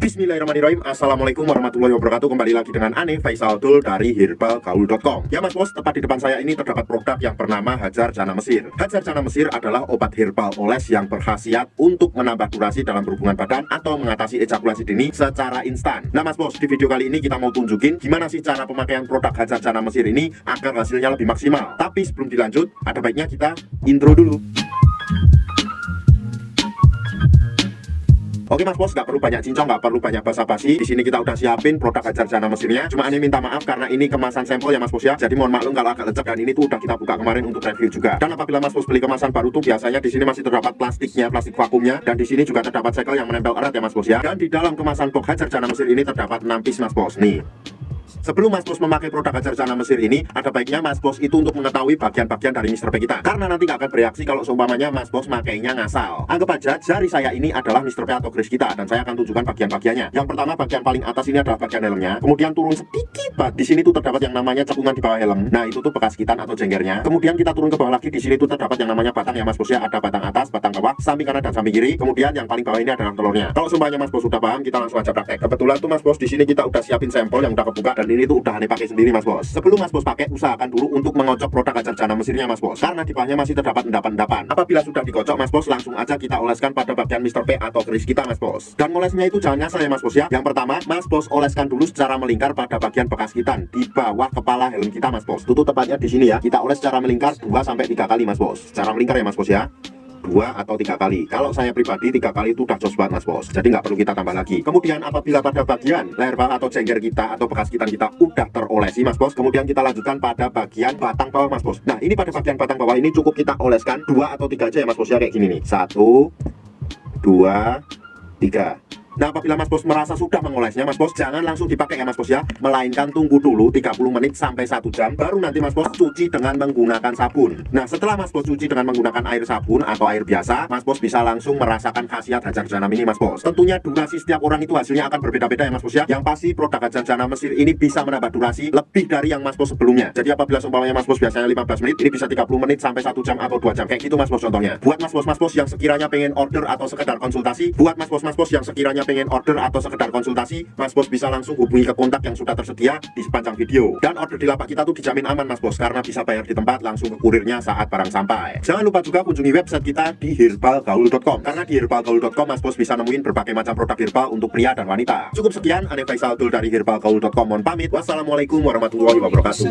Bismillahirrahmanirrahim. Assalamualaikum warahmatullahi wabarakatuh. Kembali lagi dengan Ane Faisal Abdul dari herbalgaul.com. Ya mas bos, tepat di depan saya ini terdapat produk yang bernama Hajar Jana Mesir. Hajar Jana Mesir adalah obat herbal oles yang berkhasiat untuk menambah durasi dalam berhubungan badan atau mengatasi ejakulasi dini secara instan. Nah mas bos, di video kali ini kita mau tunjukin gimana sih cara pemakaian produk Hajar Jana Mesir ini agar hasilnya lebih maksimal. Tapi sebelum dilanjut, ada baiknya kita intro dulu. Oke mas bos, nggak perlu banyak cincong, nggak perlu banyak basa-basi. Di sini kita udah siapin produk Hajar Jana Mesirnya. Cuma Ane minta maaf karena ini kemasan sampel ya mas bos ya. Jadi mohon maklum kalau agak lecek, dan ini tuh udah kita buka kemarin untuk review juga. Dan apabila mas bos beli kemasan baru tuh biasanya di sini masih terdapat plastiknya, plastik vakumnya. Dan di sini juga terdapat segel yang menempel erat ya mas bos ya. Dan di dalam kemasan box Hajar Jana Mesir ini terdapat 6 piece mas bos nih. Sebelum mas bos memakai produk Hajar Jana Mesir ini, ada baiknya mas bos itu untuk mengetahui bagian-bagian dari Mr. P kita. Karena nanti nggak akan bereaksi kalau seumpamanya mas bos makainya ngasal. Anggap aja jari saya ini adalah Mr. P atau kris kita, dan saya akan tunjukkan bagian-bagiannya. Yang pertama, bagian paling atas ini adalah bagian helmnya. Kemudian turun sedikit banget. Di sini tuh terdapat yang namanya cekungan di bawah helm. Nah itu tuh bekas kitan atau jenggernya. Kemudian kita turun ke bawah lagi, di sini tuh terdapat yang namanya batang ya mas bos ya. Ada batang atas, batang bawah, samping kanan dan samping kiri. Kemudian yang paling bawah ini adalah telurnya. Kalau seumpamanya mas bos sudah paham, kita langsung aja praktek. Kebetulan tuh mas bos di sini kita udah siapin sampel yang udah kebuka, dan ini tuh udah Ane pakai sendiri mas bos. Sebelum mas bos pakai, usahakan dulu untuk mengocok produk Hajar Jana Mesirnya mas bos, karena di bawahnya masih terdapat endapan-endapan. Apabila sudah dikocok mas bos, langsung aja kita oleskan pada bagian Mr. P atau kris kita mas bos. Dan olesnya itu jangan ngasal ya mas bos ya. Yang pertama, mas bos oleskan dulu secara melingkar pada bagian bekas kitan di bawah kepala helm kita mas bos. Itu tepatnya di sini ya. Kita oles secara melingkar 2-3 kali mas bos. Secara melingkar ya mas bos ya. 2 atau 3 kali. Kalau saya pribadi 3 kali itu udah jos banget mas bos. Jadi nggak perlu kita tambah lagi. Kemudian apabila pada bagian leher bawah atau jengger kita atau bekas kitan kita udah terolesi mas bos, kemudian kita lanjutkan pada bagian batang bawah mas bos. Nah ini pada bagian batang bawah ini cukup kita oleskan 2 atau 3 aja ya mas bos ya, kayak gini nih. 1, 2, 3. Nah apabila mas bos merasa sudah mengolesnya mas bos, jangan langsung dipakai ya mas bos ya, melainkan tunggu dulu 30 menit sampai 1 jam, baru nanti mas bos cuci dengan menggunakan sabun. Nah setelah mas bos cuci dengan menggunakan air sabun atau air biasa, mas bos bisa langsung merasakan khasiat Hajar Jana ini mas bos. Tentunya durasi setiap orang itu hasilnya akan berbeda-beda ya mas bos ya. Yang pasti produk Hajar Jana Mesir ini bisa menambah durasi lebih dari yang mas bos sebelumnya. Jadi apabila seumpamanya mas bos biasanya 15 menit, ini bisa 30 menit sampai 1 jam atau 2 jam, kayak gitu mas bos contohnya. Buat mas bos yang sekiranya pengen order atau sekedar konsultasi, buat mas bos yang sekiranya pengen order atau sekedar konsultasi, mas bos bisa langsung hubungi ke kontak yang sudah tersedia di sepanjang video. Dan order di lapak kita tuh dijamin aman mas bos, karena bisa bayar di tempat langsung ke kurirnya saat barang sampai. Jangan lupa juga kunjungi website kita di herbalgaul.com, karena di herbalgaul.com mas bos bisa nemuin berbagai macam produk herbal untuk pria dan wanita. Cukup sekian, Ane Faisal Abdul dari herbalgaul.com mohon pamit. Wassalamualaikum warahmatullahi wabarakatuh.